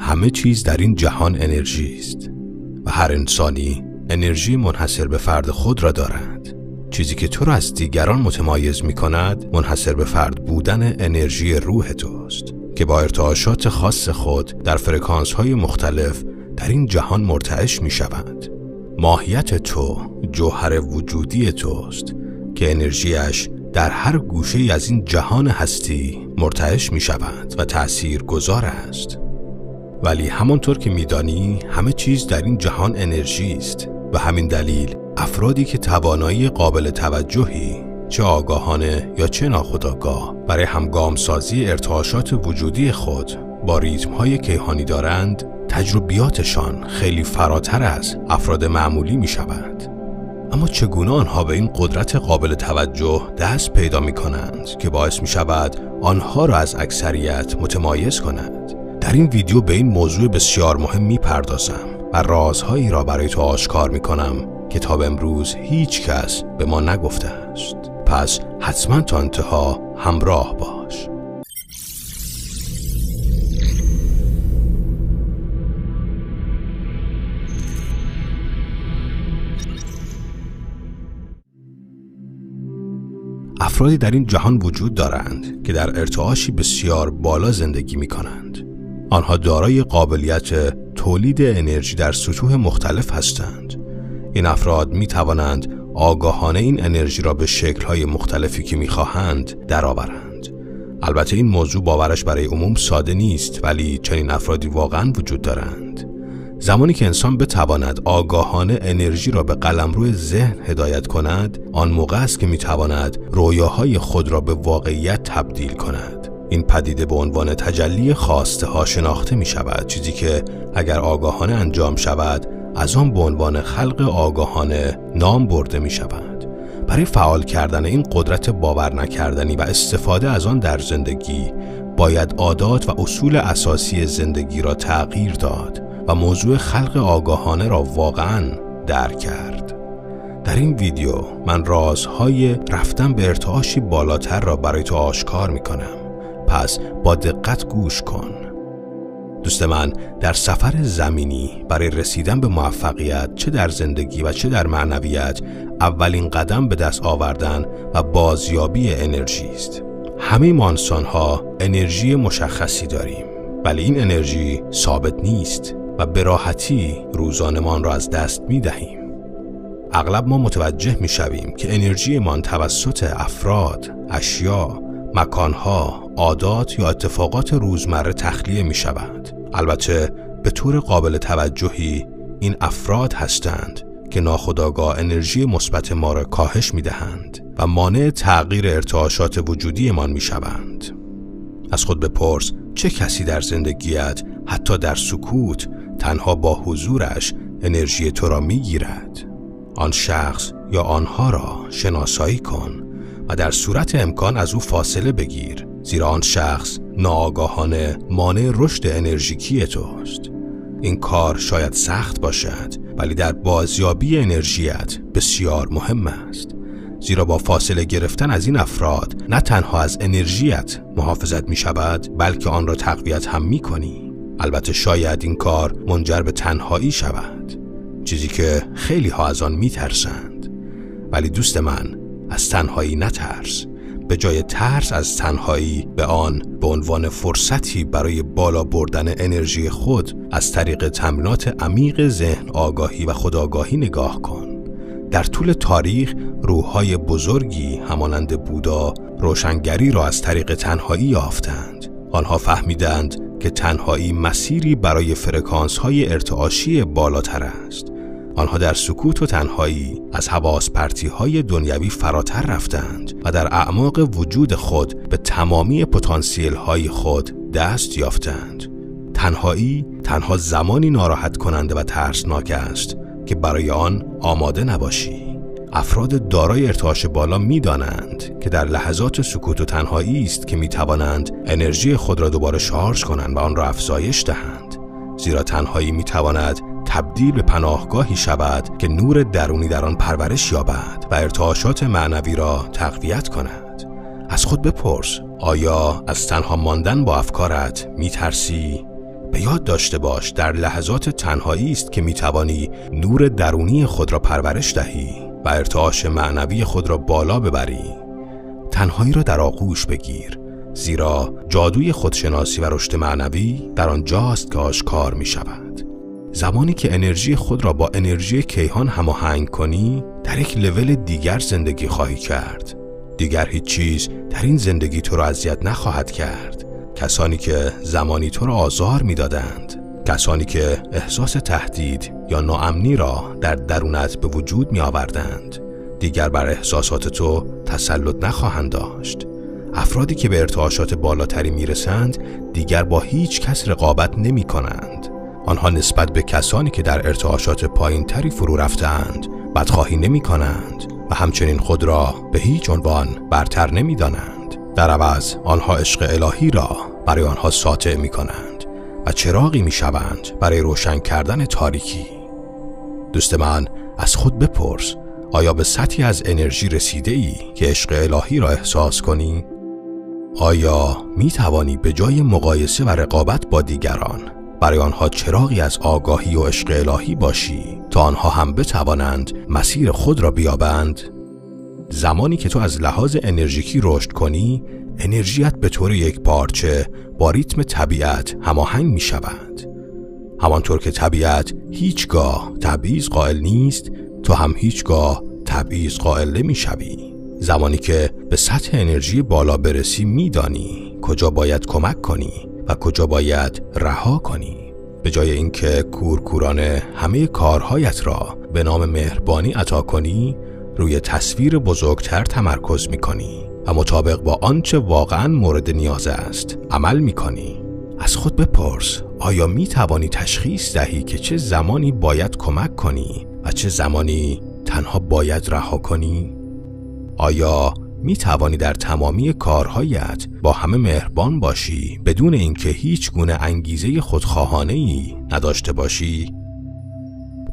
همه چیز در این جهان انرژی است و هر انسانی انرژی منحصر به فرد خود را دارد. چیزی که تو را از دیگران متمایز می کند منحصر به فرد بودن انرژی روح توست که با ارتعاشات خاص خود در فرکانس های مختلف در این جهان مرتعش می شود. ماهیت تو جوهر وجودی توست که انرژیش در هر گوشه از این جهان هستی مرتعش می شود و تأثیر گذار است. ولی همانطور که می دانی همه چیز در این جهان انرژی است و همین دلیل افرادی که توانایی قابل توجهی چه آگاهانه یا چه ناخودآگاه برای همگامسازی ارتعاشات وجودی خود با ریتم‌های کیهانی دارند، تجربیاتشان خیلی فراتر از افراد معمولی می شود. اما چگونه آنها به این قدرت قابل توجه دست پیدا می کنند که باعث می شود آنها را از اکثریت متمایز کند؟ در این ویدیو به این موضوع بسیار مهم می پردازم و رازهایی را برای تو آشکار می کنم که تا به امروز هیچ کس به ما نگفته است. پس حتما تا انتها همراه باش. افرادی در این جهان وجود دارند که در ارتعاشی بسیار بالا زندگی می کنند. آنها دارای قابلیت تولید انرژی در سطوح مختلف هستند. این افراد می توانند آگاهانه این انرژی را به شکل‌های مختلفی که می خواهند درآورند. البته این موضوع باورش برای عموم ساده نیست، ولی چنین افرادی واقعاً وجود دارند. زمانی که انسان بتواند آگاهانه انرژی را به قلمرو ذهن هدایت کند، آن موقع است که میتواند رویاهای خود را به واقعیت تبدیل کند. این پدیده به عنوان تجلی خواسته ها شناخته می شود، چیزی که اگر آگاهانه انجام شود از آن به عنوان خلق آگاهانه نام برده می شود. برای فعال کردن این قدرت باور نکردنی و استفاده از آن در زندگی باید عادات و اصول اساسی زندگی را تغییر داد و موضوع خلق آگاهانه را واقعاً درک کرد. در این ویدیو من رازهای رفتن به ارتعاشی بالاتر را برای تو آشکار می کنم. پس با دقت گوش کن. دوست من، در سفر زمینی برای رسیدن به موفقیت چه در زندگی و چه در معنویت اولین قدم به دست آوردن و بازیابی انرژی است. همه ما انسان‌ها انرژی مشخصی داریم، ولی این انرژی ثابت نیست و به راحتی روزانه‌مان را از دست می‌دهیم. اغلب ما متوجه می‌شویم که انرژیمان توسط افراد، اشیا، مکانها، عادات یا اتفاقات روزمره تخلیه می‌شود. البته به طور قابل توجهی این افراد هستند که ناخودآگاه انرژی مثبت ما را کاهش می‌دهند و مانع تغییر ارتعاشات وجودیمان می‌شوند. از خود بپرس چه کسی در زندگیت حتی در سکوت تنها با حضورش انرژی تو را می‌گیرد؟ آن شخص یا آنها را شناسایی کن و در صورت امکان از او فاصله بگیر، زیرا آن شخص ناآگاهانه مانع رشد انرژیکی توست. این کار شاید سخت باشد، ولی در بازیابی انرژیت بسیار مهم است، زیرا با فاصله گرفتن از این افراد نه تنها از انرژیت محافظت می شود، بلکه آن را تقویت هم می کنی. البته شاید این کار منجر به تنهایی شود، چیزی که خیلی ها از آن می ترسند. ولی دوست من، از تنهایی نترس. به جای ترس از تنهایی به آن به عنوان فرصتی برای بالا بردن انرژی خود از طریق تمرینات عمیق ذهن آگاهی و خودآگاهی نگاه کن. در طول تاریخ روح‌های بزرگی همانند بودا روشنگری را از طریق تنهایی یافتند. آنها فهمیدند که تنهایی مسیری برای فرکانس‌های ارتعاشی بالاتر است. آنها در سکوت و تنهایی از حواس پرتی‌های دنیوی فراتر رفتند و در اعماق وجود خود به تمامی پتانسیل‌های خود دست یافتند. تنهایی تنها زمانی ناراحت کننده و ترسناک است که برای آن آماده نباشی. افراد دارای ارتعاش بالا می‌دانند که در لحظات سکوت و تنهایی است که می‌توانند انرژی خود را دوباره شارژ کنند و آن را افزایش دهند، زیرا تنهایی می‌تواند تبدیل به پناهگاهی شود که نور درونی در آن پرورش یابد و ارتعاشات معنوی را تقویت کند. از خود بپرس، آیا از تنها ماندن با افکارت می‌ترسی؟ به به یاد داشته باش در لحظات تنهایی است که میتوانی نور درونی خود را پرورش دهی و ارتعاش معنوی خود را بالا ببری. تنهایی را در آغوش بگیر، زیرا جادوی خودشناسی و رشد معنوی در آنجاست که آشکار می شود. زمانی که انرژی خود را با انرژی کیهان هماهنگ کنی، در یک لول دیگر زندگی خواهی کرد. دیگر هیچ چیز در این زندگی تو را اذیت نخواهد کرد. کسانی که زمانی تو را آزار می دادند، کسانی که احساس تهدید یا ناامنی را در درونت به وجود می آوردند، دیگر بر احساسات تو تسلط نخواهند داشت. افرادی که به ارتعاشات بالاتری می رسند دیگر با هیچ کس رقابت نمی کنند. آنها نسبت به کسانی که در ارتعاشات پایین‌تری فرو رفتند بدخواهی نمی کنند و همچنین خود را به هیچ عنوان برتر نمی دانند. در عوض آنها عشق الهی را برای آنها ساطع می کنند و چراغی می شوند برای روشن کردن تاریکی. دوست من، از خود بپرس، آیا به سطحی از انرژی رسیده ای که عشق الهی را احساس کنی؟ آیا می توانی به جای مقایسه و رقابت با دیگران برای آنها چراغی از آگاهی و عشق الهی باشی تا آنها هم بتوانند مسیر خود را بیابند؟ زمانی که تو از لحاظ انرژیکی رشد کنی، انرژیت به طور یک پارچه با ریتم طبیعت هماهنگ می شود. همانطور که طبیعت هیچگاه تبعیض قائل نیست، تو هم هیچگاه تبعیض قائل نمی شوی. زمانی که به سطح انرژی بالا برسی می دانی کجا باید کمک کنی و کجا باید رها کنی. به جای اینکه کورکورانه همه کارهایت را به نام مهربانی عطا کنی، روی تصویر بزرگتر تمرکز می کنی و مطابق با آنچه واقعاً مورد نیاز است عمل می کنی. از خود بپرس، آیا می توانی تشخیص دهی که چه زمانی باید کمک کنی و چه زمانی تنها باید رها کنی؟ آیا می توانی در تمامی کارهایت با همه مهربان باشی بدون اینکه هیچ گونه انگیزه خودخواهانه‌ای نداشته باشی؟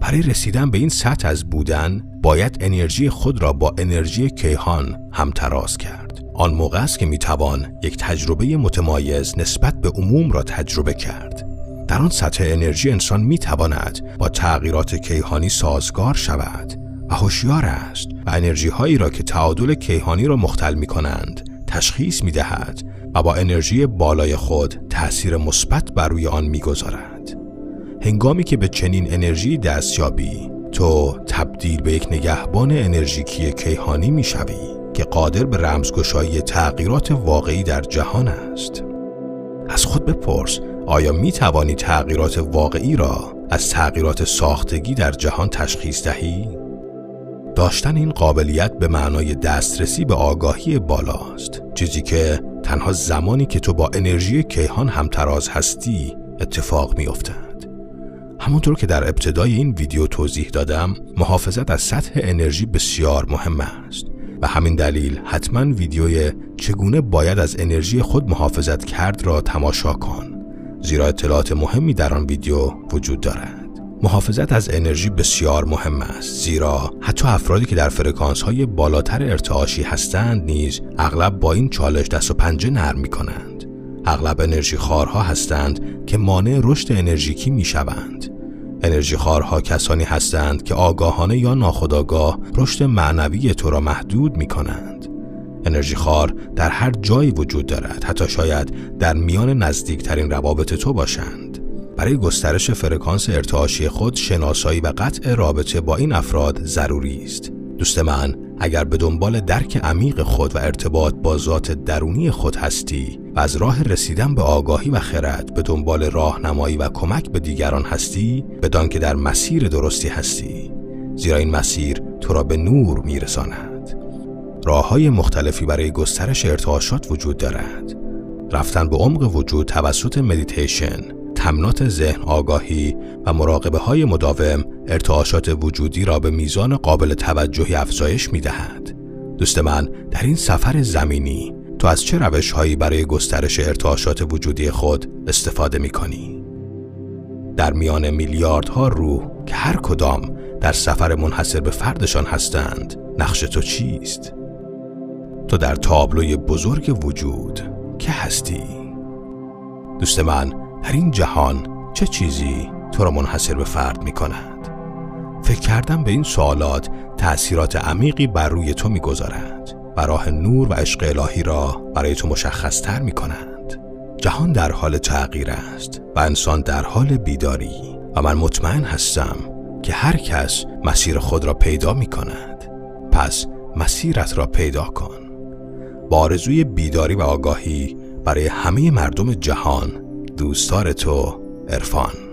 برای رسیدن به این سطح از بودن باید انرژی خود را با انرژی کیهان همتراز کرد. آن موقع است که می توان یک تجربه متمایز نسبت به عموم را تجربه کرد. در آن سطح انرژی انسان می تواند با تغییرات کیهانی سازگار شود و هوشیار است و انرژی هایی را که تعادل کیهانی را مختل می کنند تشخیص می دهد و با انرژی بالای خود تأثیر مثبت بر روی آن می گذارد. هنگامی که به چنین انرژی دست یابی، تو تبدیل به یک نگهبان انرژیکی کیهانی می شوی که قادر به رمزگشایی تغییرات واقعی در جهان است. از خود بپرس، آیا می توانی تغییرات واقعی را از تغییرات ساختگی در جهان تشخیص دهی؟ داشتن این قابلیت به معنای دسترسی به آگاهی بالاست، چیزی که تنها زمانی که تو با انرژی کیهان همتراز هستی اتفاق می افتد. همونطور که در ابتدای این ویدیو توضیح دادم، محافظت از سطح انرژی بسیار مهم است و همین دلیل حتما ویدیوی چگونه باید از انرژی خود محافظت کرد را تماشا کن، زیرا اطلاعات مهمی در آن ویدیو وجود دارد. محافظت از انرژی بسیار مهم است، زیرا حتی افرادی که در فرکانس‌های بالاتر ارتعاشی هستند نیز اغلب با این چالش دست و پنجه نرم می‌کنند. اغلب انرژی خوارها هستند که مانع رشد انرژیکی می‌شوند. انرژی خوارها کسانی هستند که آگاهانه یا ناخودآگاه رشد معنوی تو را محدود می‌کنند. انرژی خوار در هر جایی وجود دارد، حتی شاید در میان نزدیکترین روابط تو باشند. برای گسترش فرکانس ارتعاشی خود شناسایی و قطع رابطه با این افراد ضروری است. دوست من، اگر به دنبال درک عمیق خود و ارتباط با ذات درونی خود هستی و از راه رسیدن به آگاهی و خرد به دنبال راهنمایی و کمک به دیگران هستی، بدان که در مسیر درستی هستی، زیرا این مسیر تو را به نور میرساند. راه‌های مختلفی برای گسترش ارتعاشات وجود دارد. رفتن به عمق وجود توسط مدیتیشن، تمرینات ذهن آگاهی و مراقبه های مداوم ارتعاشات وجودی را به میزان قابل توجهی افزایش می دهد. دوست من، در این سفر زمینی تو از چه روش هایی برای گسترش ارتعاشات وجودی خود استفاده می کنی؟ در میان میلیاردها روح که هر کدام در سفر منحصر به فردشان هستند، نقش تو چیست؟ تو در تابلوی بزرگ وجود که هستی؟ دوست من، در این جهان چه چیزی تو را منحصر به فرد می کند؟ فکر کردن به این سوالات تأثیرات عمیقی بر روی تو می گذارد و راه نور و عشق الهی را برای تو مشخص تر می کنند. جهان در حال تغییر است و انسان در حال بیداری و من مطمئن هستم که هر کس مسیر خود را پیدا می کند. پس مسیرت را پیدا کن. با آرزوی بیداری و آگاهی برای همه مردم جهان، دوستدار تو، عرفان.